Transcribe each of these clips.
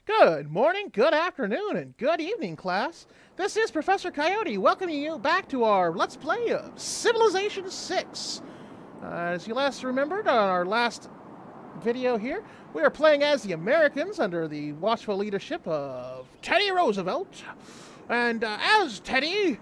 Good morning, good afternoon, and good evening, class. This is Professor Coyote welcoming you back to our Let's Play of Civilization 6. As you last remembered on our last video here, we are playing as the Americans under the watchful leadership of Teddy Roosevelt. And as Teddy,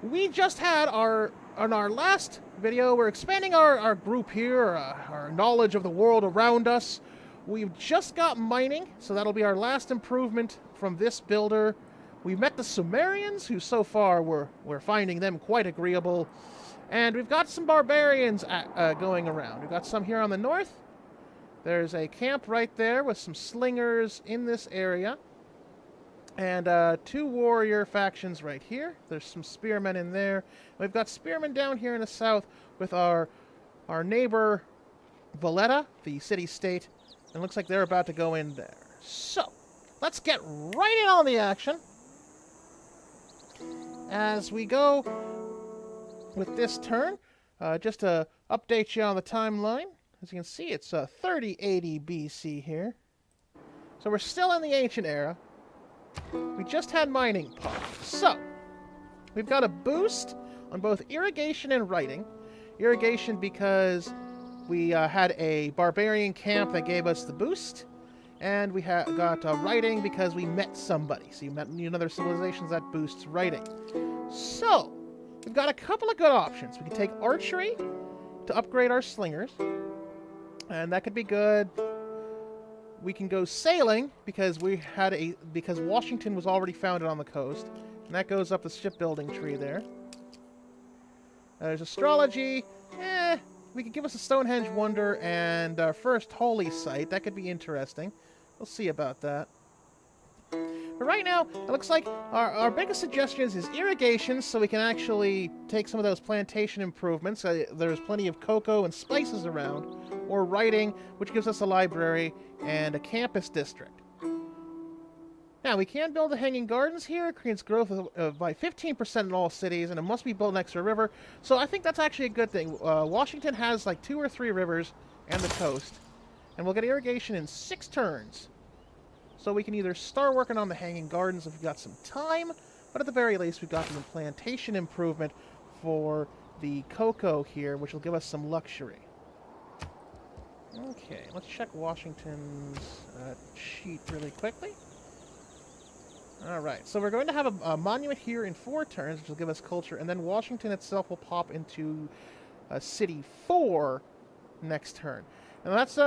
we just had on our last video, we're expanding our group here, our knowledge of the world around us. We've just got mining, so that'll be our last improvement from this builder. We've met the Sumerians, who so far we're finding them quite agreeable. And we've got some barbarians going around. We've got some here on the north. There's a camp right there with some slingers in this area. And two warrior factions right here. There's some spearmen in there. We've got spearmen down here in the south with our neighbor Valletta, the city-state. And it looks like they're about to go in there. So, let's get right in on the action. As we go with this turn, just to update you on the timeline. As you can see, it's 3080 BC here. So we're still in the ancient era. We just had mining pop. So, we've got a boost on both irrigation and writing. Irrigation because we had a barbarian camp that gave us the boost. And we got writing because we met somebody. So you met another civilizations that boosts writing. So, we've got a couple of good options. We can take archery to upgrade our slingers. And that could be good. We can go sailing because because Washington was already founded on the coast. And that goes up the shipbuilding tree there. There's astrology. We could give us a Stonehenge Wonder and our first holy site. That could be interesting. We'll see about that. But right now, it looks like our biggest suggestions is irrigation, so we can actually take some of those plantation improvements. There's plenty of cocoa and spices around. Or writing, which gives us a library and a campus district. Now, we can build the Hanging Gardens here. It creates growth by 15% in all cities, and it must be built next to a river. So I think that's actually a good thing. Washington has like 2 or 3 rivers and the coast. And we'll get irrigation in 6 turns. So we can either start working on the Hanging Gardens if we've got some time, but at the very least, we've got the plantation improvement for the cocoa here, which will give us some luxury. Okay, let's check Washington's sheet really quickly. Alright, so we're going to have a monument here in 4 turns, which will give us culture, and then Washington itself will pop into City 4 next turn. And that's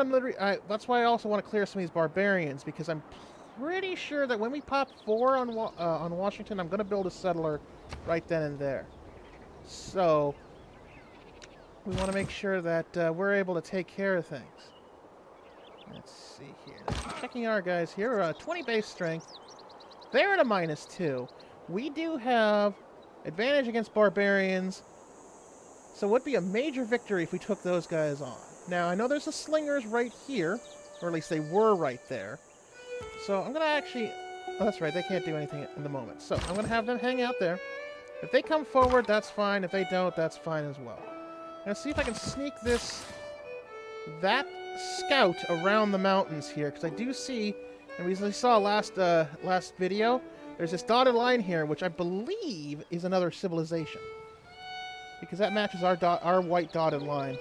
why I also want to clear some of these barbarians, because I'm pretty sure that when we pop 4 on Washington, I'm going to build a settler right then and there. So, we want to make sure that we're able to take care of things. Let's see here. Checking our guys here. We're 20 base strength. They're at a -2. We do have advantage against barbarians, so it would be a major victory if we took those guys on. Now, I know there's the slingers right here, or at least they were right there. So I'm going to actually... Oh, that's right, they can't do anything in the moment. So I'm going to have them hang out there. If they come forward, that's fine. If they don't, that's fine as well. I'm going to see if I can sneak that scout around the mountains here, because I do see... And we saw last video, there's this dotted line here, which I believe is another civilization. Because that matches our white dotted line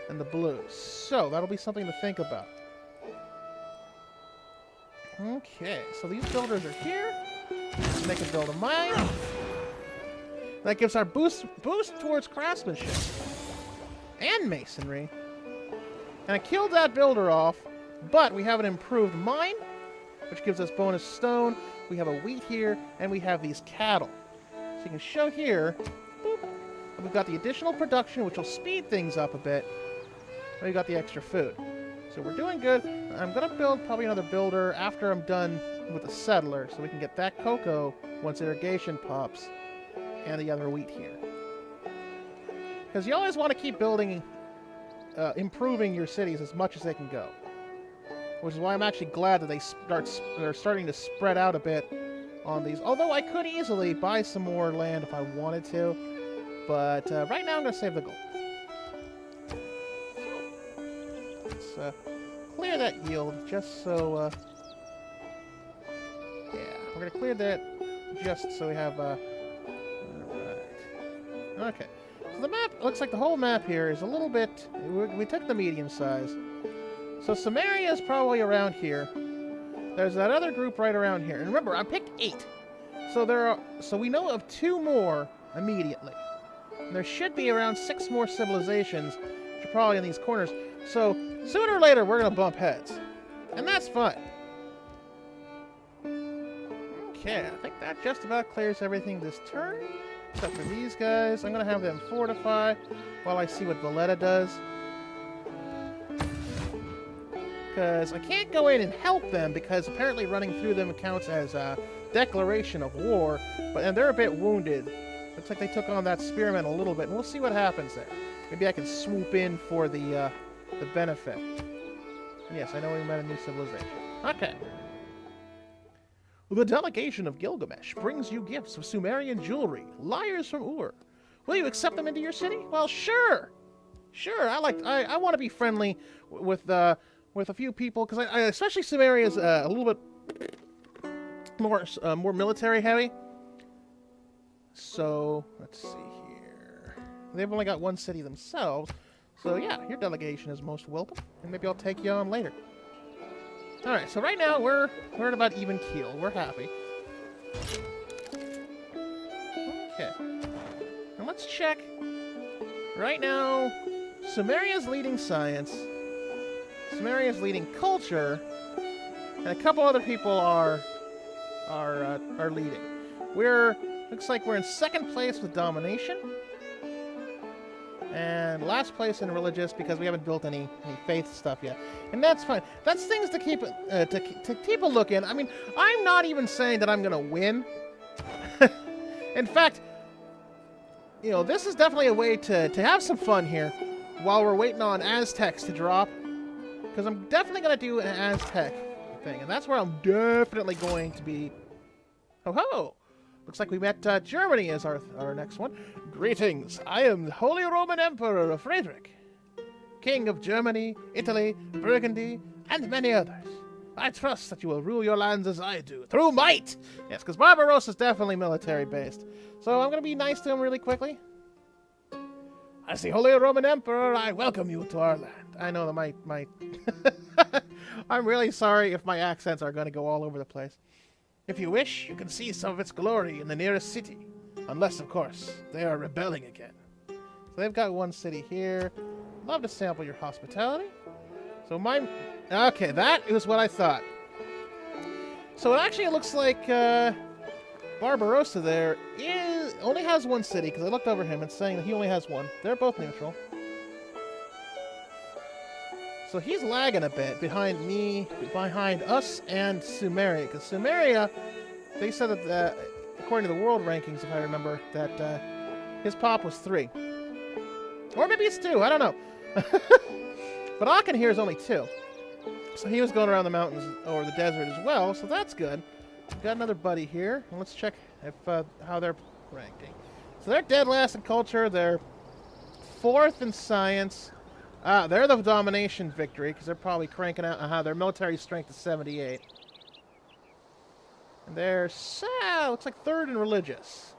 and the blue. So, that'll be something to think about. Okay, so these builders are here. They can build a mine. That gives our boost towards craftsmanship. And masonry. And I killed that builder off. But we have an improved mine, which gives us bonus stone. We have a wheat here, and we have these cattle. So you can show here, boop, we've got the additional production, which will speed things up a bit. And we got the extra food. So we're doing good. I'm going to build probably another builder after I'm done with the settler, so we can get that cocoa once irrigation pops, and the other wheat here. Because you always want to keep building, improving your cities as much as they can go. Which is why I'm actually glad that they're starting to spread out a bit on these. Although I could easily buy some more land if I wanted to. But right now I'm going to save the gold. So, let's clear that yield just so we're going to clear that just so we have... Alright. Okay. So the map, looks like the whole map here is a little bit... We took the medium size. So Samaria is probably around here. There's that other group right around here. And remember, I picked 8. So we know of 2 more immediately. And there should be around 6 more civilizations, which are probably in these corners. So sooner or later, we're going to bump heads. And that's fine. Okay, I think that just about clears everything this turn. Except for these guys. I'm going to have them fortify while I see what Valletta does. Because I can't go in and help them because apparently running through them counts as a declaration of war. And they're a bit wounded. Looks like they took on that spearman a little bit. And we'll see what happens there. Maybe I can swoop in for the benefit. Yes, I know we met a new civilization. Okay. The delegation of Gilgamesh brings you gifts of Sumerian jewelry, lyres from Ur. Will you accept them into your city? Well, sure. Sure, I want to be friendly with a few people, because I especially Sumeria is a little bit more military heavy. So, let's see here. They've only got 1 city themselves. So yeah, your delegation is most welcome, and maybe I'll take you on later. Alright, so right now we're at about even keel. We're happy. Okay. Now let's check. Right now, Sumeria's leading science, Sumeria's leading culture, and a couple other people are leading. Looks like we're in 2nd place with domination. And last place in religious because we haven't built any faith stuff yet, and that's fine. That's things to keep to keep a look in. I mean, I'm not even saying that I'm gonna win. In fact, you know, this is definitely a way to have some fun here while we're waiting on Aztecs to drop. Because I'm definitely gonna do an Aztec thing, and that's where I'm definitely going to be. Ho ho! Looks like we met Germany as our next one. Greetings, I am the Holy Roman Emperor Frederick, King of Germany, Italy, Burgundy, and many others. I trust that you will rule your lands as I do, through might! Yes, because Barbarossa is definitely military-based. So I'm going to be nice to him really quickly. As the Holy Roman Emperor, I welcome you to our land. I know that my I'm really sorry if my accents are going to go all over the place. If you wish, you can see some of its glory in the nearest city. Unless, of course, they are rebelling again. So they've got 1 city here. Love to sample your hospitality. So okay, that is what I thought. So it actually looks like Barbarossa there only has 1 city, because I looked over him and saying that he only has 1. They're both neutral. So he's lagging a bit behind us and Sumeria, because Sumeria, they said that according to the world rankings, if I remember, that his pop was 3. Or maybe it's 2, I don't know. But Aachen here is only 2. So he was going around the mountains or the desert as well, so that's good. We've got another buddy here. And let's check if how they're ranking. So they're dead last in culture, they're 4th in science. They're the domination victory, because they're probably cranking out their military strength is 78. And they're, looks like 3rd in religious.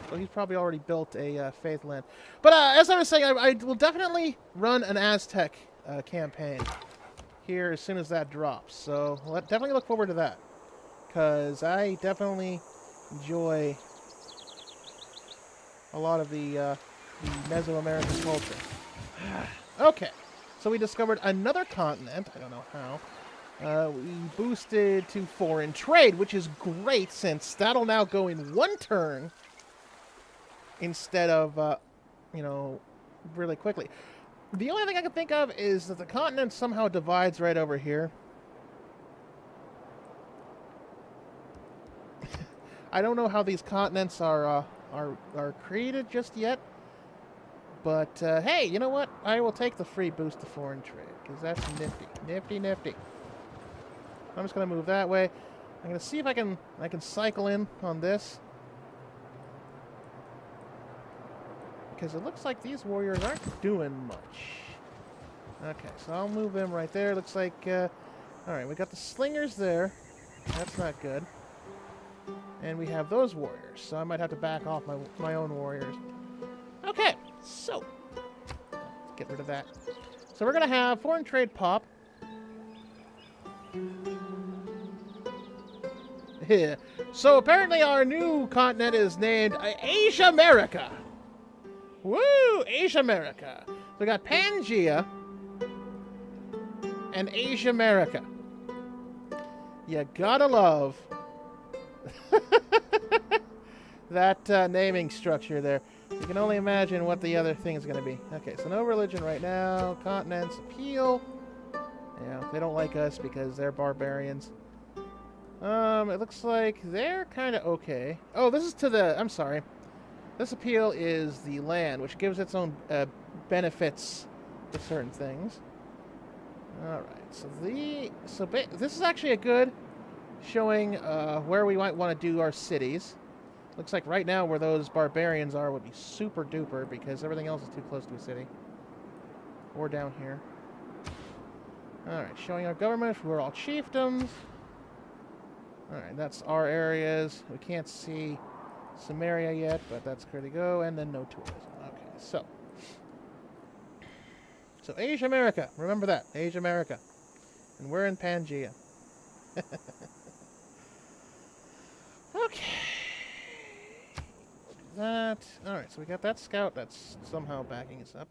So he's probably already built a faith land. But as I was saying, I will definitely run an Aztec campaign here as soon as that drops. So definitely look forward to that, because I definitely enjoy a lot of the Mesoamerican culture. Okay, so we discovered another continent. I don't know how. We boosted to foreign trade, which is great, since that'll now go in 1 turn instead of, you know, really quickly. The only thing I can think of is that the continent somehow divides right over here. I don't know how these continents are created just yet. But, hey, you know what? I will take the free boost to foreign trade, because that's nifty. Nifty, nifty. I'm just going to move that way. I'm going to see if I can cycle in on this. Because it looks like these warriors aren't doing much. Okay, so I'll move them right there. Looks like, alright, we got the slingers there. That's not good. And we have those warriors, so I might have to back off my own warriors. Okay, so let's get rid of that. So we're going to have foreign trade pop. Yeah. So apparently our new continent is named Asia America. Woo! Asia America. So we got Pangea and Asia America. You gotta love that naming structure there. You can only imagine what the other thing is going to be. Okay, so no religion right now. Continents appeal. Yeah, they don't like us because they're barbarians. It looks like they're kind of okay. Oh, this is to the... I'm sorry. This appeal is the land, which gives its own benefits to certain things. Alright, so this is actually a good showing where we might want to do our cities. Looks like right now where those barbarians are would be super duper because everything else is too close to a city. Or down here. Alright, showing our government. We're all chiefdoms. Alright, that's our areas. We can't see Samaria yet, but that's where to go. And then no tourism. Okay, so. So Asia America. Remember that. Asia America. And we're in Pangea. Okay. That. Alright, so we got that scout that's somehow backing us up.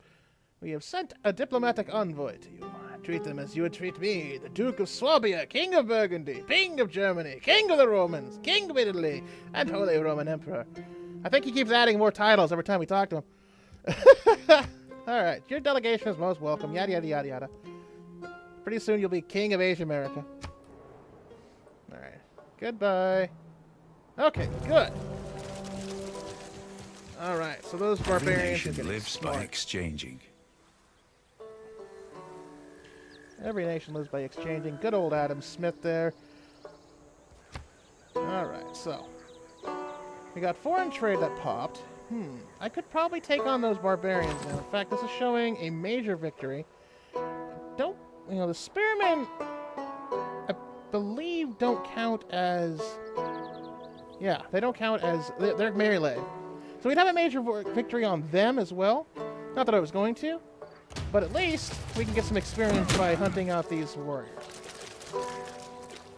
We have sent a diplomatic envoy to you. Treat them as you would treat me, the Duke of Swabia, King of Burgundy, King of Germany, King of the Romans, King of Italy, and Holy Roman Emperor. I think he keeps adding more titles every time we talk to him. Alright, your delegation is most welcome, yada yada yada yada. Pretty soon you'll be King of Asia America. Alright, goodbye. Okay, good. Alright, so those barbarians are getting lives by exchanging. Every nation lives by exchanging. Good old Adam Smith there. Alright, so. We got foreign trade that popped. I could probably take on those barbarians now. In fact, this is showing a major victory. The spearmen, I believe, don't count as... Yeah, they don't count as... They're melee. So we'd have a major victory on them as well. Not that I was going to. But at least we can get some experience by hunting out these warriors.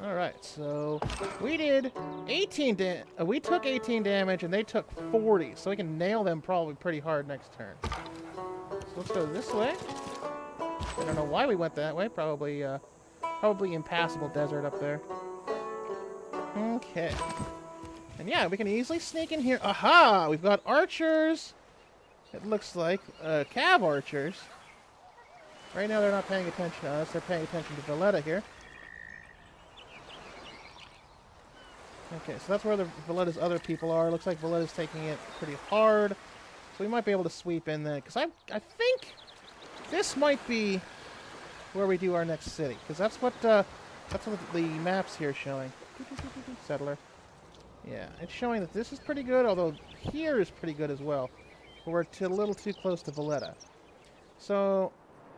Alright, so we did 18 we took 18 damage and they took 40, so we can nail them probably pretty hard next turn. So let's go this way. I don't know why we went that way. Probably impassable desert up there. Okay. And yeah, we can easily sneak in here. Aha! We've got archers. It looks like cav archers. Right now they're not paying attention to us. They're paying attention to Valletta here. Okay, so that's where Valletta's other people are. Looks like Valletta's taking it pretty hard. So we might be able to sweep in there. Because I think this might be where we do our next city. Because that's what the map's here showing. Settler. Yeah, it's showing that this is pretty good, although here is pretty good as well. But we're a little too close to Valletta. So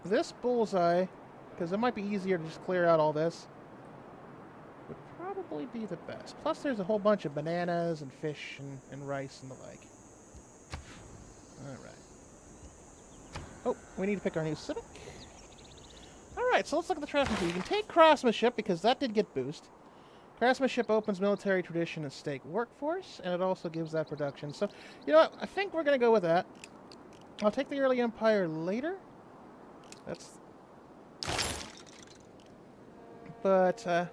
this bullseye, because it might be easier to just clear out all this, would probably be the best. Plus there's a whole bunch of bananas and fish and rice and the like. Alright. Oh, we need to pick our new civic. Alright, so let's look at the craftsmanship. You can take craftsmanship because that did get boost. Craftsmanship opens military tradition and stake workforce, and it also gives that production. So, you know what? I think we're going to go with that. I'll take the early empire later. But, since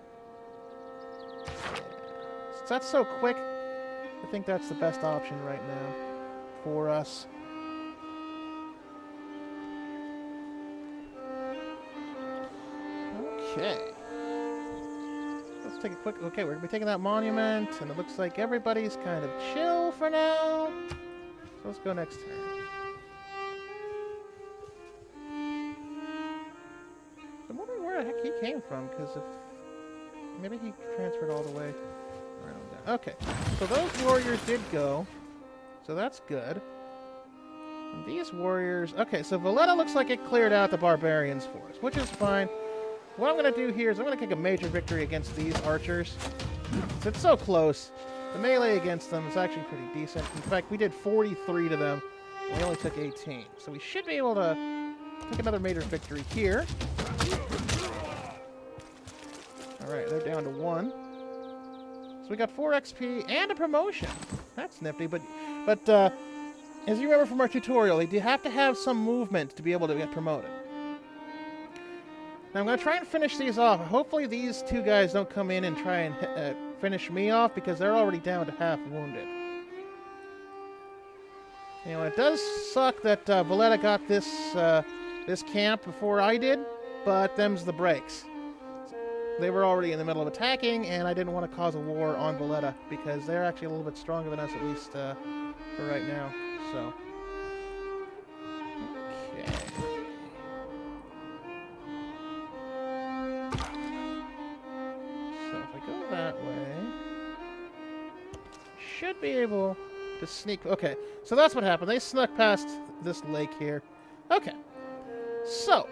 that's so quick, I think that's the best option right now for us. Okay. Let's take a quick... Okay, we're going to be taking that monument, and it looks like everybody's kind of chill for now. So let's go next turn. I'm wondering where the heck he came from, because if... Maybe he transferred all the way around there. Okay, so those warriors did go. So that's good. And these warriors... Okay, so Valletta looks like it cleared out the barbarians for us, which is fine. What I'm going to do here is I'm going to kick a major victory against these archers. It's so close. The melee against them is actually pretty decent. In fact, we did 43 to them. And we only took 18. So we should be able to take another major victory here. Alright, they're down to 1. So we got 4 XP and a promotion. That's nifty, but as you remember from our tutorial, they do have to have some movement to be able to get promoted. Now I'm going to try and finish these off. Hopefully these two guys don't come in and try and finish me off, because they're already down to half wounded. You know, it does suck that Valletta got this this camp before I did, but them's the breaks. They were already in the middle of attacking, and I didn't want to cause a war on Valletta, because they're actually a little bit stronger than us, at least for right now. So, okay. So if I go that way, should be able to sneak. Okay, so that's what happened. They snuck past this lake here. Okay, so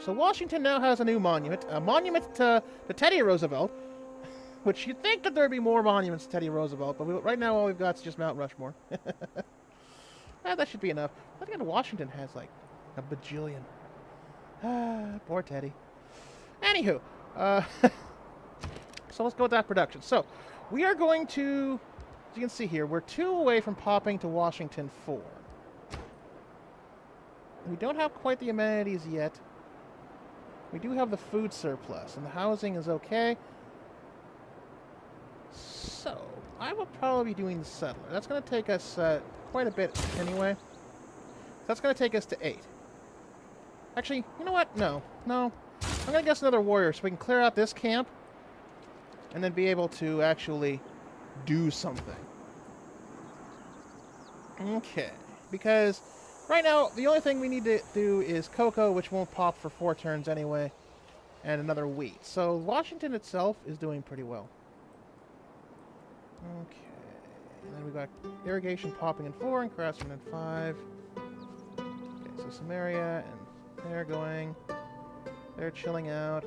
Washington now has a new monument, a monument to Teddy Roosevelt, which you'd think that there'd be more monuments to Teddy Roosevelt, but right now all we've got is just Mount Rushmore. That should be enough. I think Washington has like a bajillion. Poor Teddy. Anywho, so let's go with that production. So we are going to, as you can see here, we're 2 away from popping to Washington 4. We don't have quite the amenities yet. We do have the food surplus, and the housing is okay. So I will probably be doing the settler. That's going to take us quite a bit anyway. That's going to take us to 8. Actually, you know what? No. I'm going to guess another warrior so we can clear out this camp and then be able to actually do something. Okay. Because right now, the only thing we need to do is cocoa, which won't pop for 4 turns anyway, and another wheat. So Washington itself is doing pretty well. Okay. And then we've got irrigation popping in 4 and craftsman in 5. Okay, so Samaria, and they're going. They're chilling out.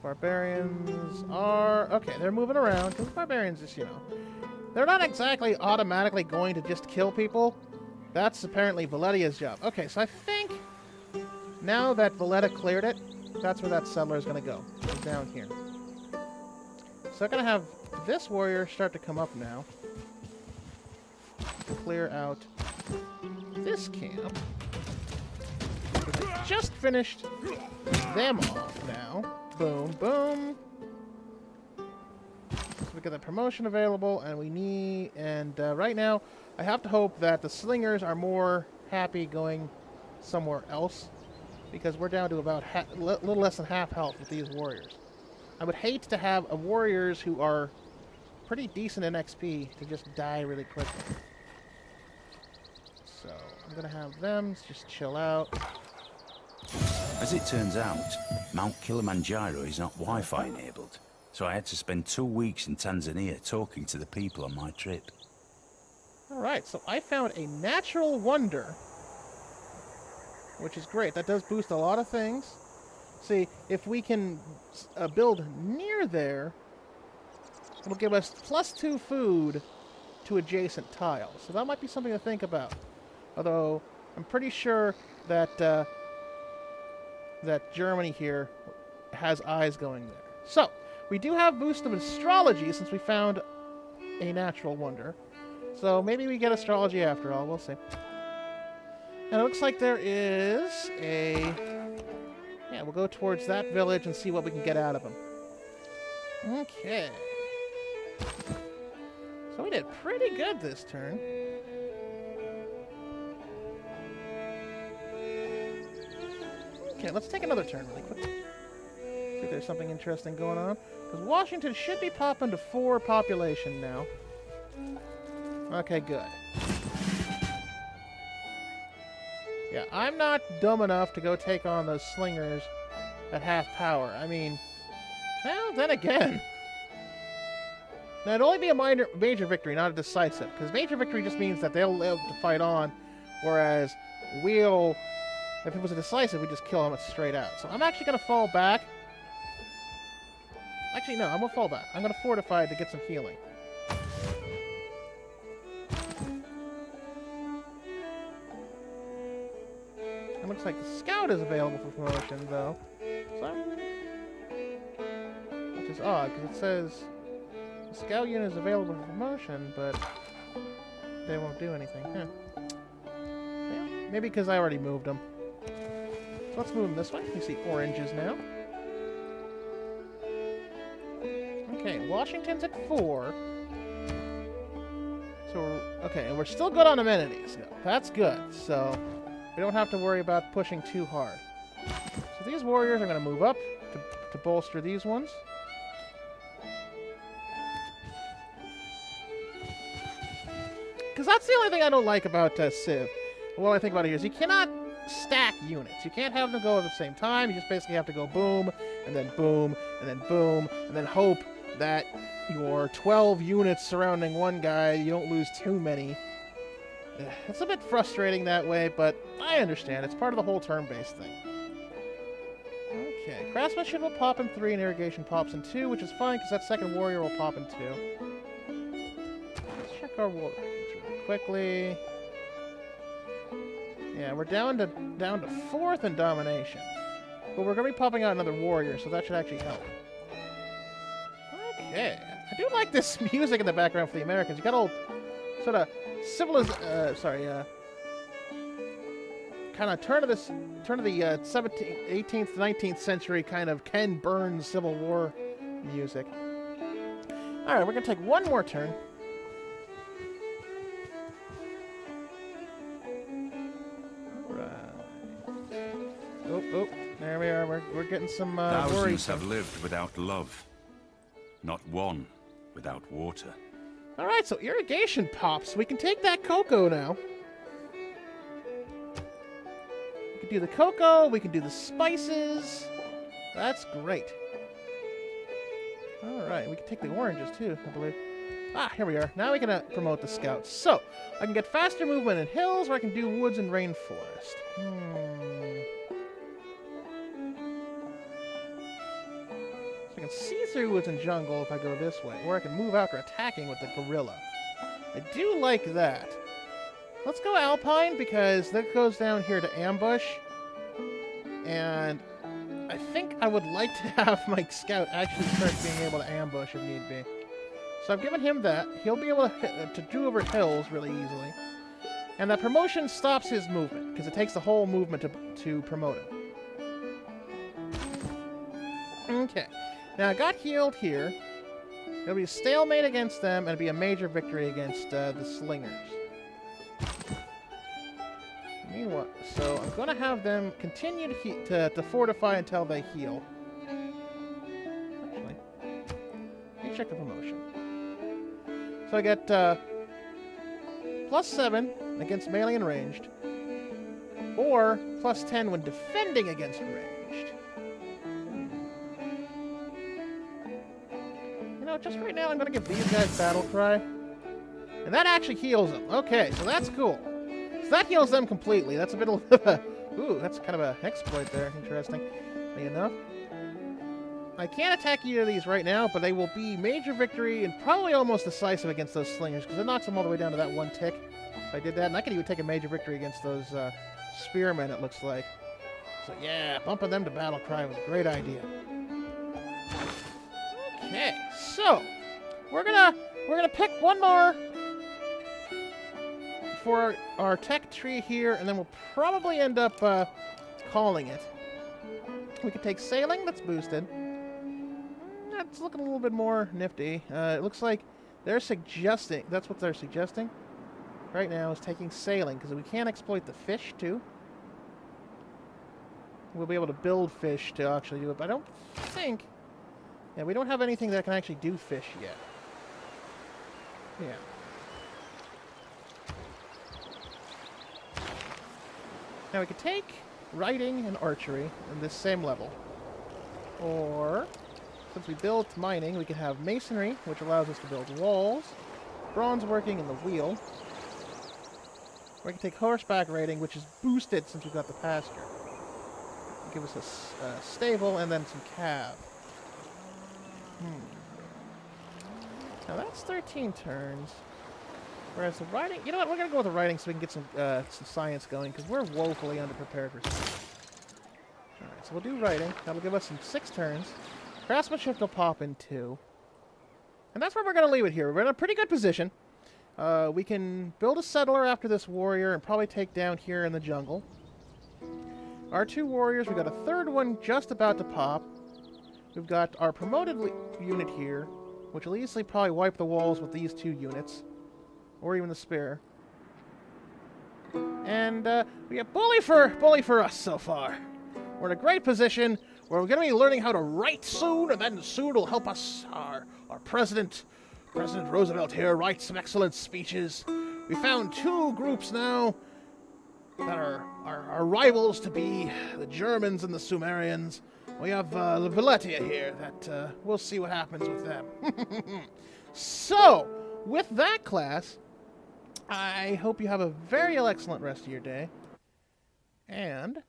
Barbarians are... Okay, they're moving around, because barbarians just, you know... They're not exactly automatically going to just kill people. That's apparently Valetia's job. Okay, so I think now that Valletta cleared it, that's where that settler is going to go. It's down here. So I'm going to have this warrior start to come up now. Clear out this camp. I just finished them off now. Boom, boom. We got the promotion available, and we need, and right now, I have to hope that the slingers are more happy going somewhere else, because we're down to about a little less than half health with these warriors. I would hate to have warriors who are pretty decent in XP to just die really quickly. So, I'm going to have them just chill out. As it turns out, Mount Kilimanjaro is not Wi-Fi enabled. So I had to spend 2 weeks in Tanzania talking to the people on my trip. Alright, so I found a natural wonder, which is great. That does boost a lot of things. See, if we can build near there, it'll give us +2 food to adjacent tiles. So that might be something to think about. Although, I'm pretty sure that, that Germany here has eyes going there. So, we do have boost of astrology since we found a natural wonder. So maybe we get astrology after all. We'll see. And it looks like there is a... Yeah, we'll go towards that village and see what we can get out of them. Okay. So we did pretty good this turn. Okay, let's take another turn really quick. See if there's something interesting going on. Because Washington should be popping to 4 population now. Okay, good. Yeah, I'm not dumb enough to go take on those slingers at half power. I mean, well, then again. Now, it'd only be a major victory, not a decisive. Because major victory just means that they'll live to fight on. Whereas, if it was a decisive, we'd just kill them straight out. So I'm actually going to fall back. Actually, no, I'm gonna fall back. I'm gonna fortify to get some healing. It looks like the scout is available for promotion, though. So which is odd, because it says the scout unit is available for promotion, but they won't do anything. Huh. Yeah, maybe because I already moved them. So let's move them this way. You see oranges now. Okay, Washington's at 4. So, okay, and we're still good on amenities. That's good. So, we don't have to worry about pushing too hard. So these warriors are going to move up to bolster these ones. Because that's the only thing I don't like about Civ. Well, I think about it here is you cannot stack units. You can't have them go at the same time. You just basically have to go boom, and then boom, and then boom, and then hope that your 12 units surrounding one guy, you don't lose too many. It's a bit frustrating that way, but I understand. It's part of the whole turn-based thing. Okay, Craftsmanship will pop in 3 and Irrigation pops in 2, which is fine because that second warrior will pop in 2. Let's check our war rankings really quickly. Yeah, we're down to 4th in domination. But we're going to be popping out another warrior, so that should actually help. Okay. I do like this music in the background for the Americans. You got old sort of kind of turn of the 17th, 18th, 19th century kind of Ken Burns Civil War music. All right, we're going to take one more turn. Oh, there we are. We're getting some Thousands worries. have lived without love. Not one without water. All right, so irrigation pops. We can take that cocoa now. We can do the cocoa. We can do the spices. That's great. All right, we can take the oranges too, I believe. Ah, here we are. Now we can promote the scouts. So, I can get faster movement in hills, or I can do woods and rainforest. I can see through woods and jungle if I go this way, or I can move after attacking with the gorilla. I do like that. Let's go alpine because that goes down here to ambush, and I think I would like to have my scout actually start being able to ambush if need be. So I've given him that. He'll be able to do over hills really easily, and that promotion stops his movement because it takes the whole movement to promote him. Okay. Now, I got healed here. It'll be a stalemate against them, and it'll be a major victory against the slingers. Meanwhile, so I'm going to have them continue to fortify until they heal. Actually, let me check the promotion. So I get +7 against melee and ranged, or +10 when defending against ranged. Just right now, I'm going to give these guys Battle Cry. And that actually heals them. Okay, so that's cool. So that heals them completely. That's a bit of a... Ooh, that's kind of an exploit there. Interesting. Enough. I can't attack either of these right now, but they will be major victory and probably almost decisive against those slingers, because it knocks them all the way down to that 1 tick. If I did that, and I can even take a major victory against those spearmen, it looks like. So yeah, bumping them to Battle Cry was a great idea. Okay, so we're gonna pick one more for our tech tree here, and then we'll probably end up calling it. We can take sailing, that's boosted. That's looking a little bit more nifty. It looks like they're suggesting, that's what they're suggesting right now, is taking sailing, because we can exploit the fish too. We'll be able to build fish to actually do it, but I don't think... Yeah, we don't have anything that can actually do fish yet. Yeah. Now we could take writing and archery in this same level. Or, since we built mining, we can have masonry, which allows us to build walls, bronze working in the wheel. Or we can take horseback riding, which is boosted since we've got the pasture. Give us a stable and then some calf. Now that's 13 turns. Whereas the writing... You know what? We're going to go with the writing so we can get some science going, because we're woefully underprepared for science. Alright, so we'll do writing. That'll give us some 6 turns. Craftsmanship will pop in 2. And that's where we're going to leave it here. We're in a pretty good position. We can build a settler after this warrior and probably take down here in the jungle. Our 2 warriors, we've got a 3rd one just about to pop. We've got our promoted unit here, which will easily probably wipe the walls with these 2 units. Or even the spare. And we get bully for us so far. We're in a great position. We're going to be learning how to write soon, and then soon will help us. Our President Roosevelt here, write some excellent speeches. We found 2 groups now that are our rivals to be the Germans and the Sumerians. We have the Valetia here that we'll see what happens with them. So, with that, class, I hope you have a very excellent rest of your day. And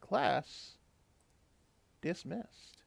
class dismissed.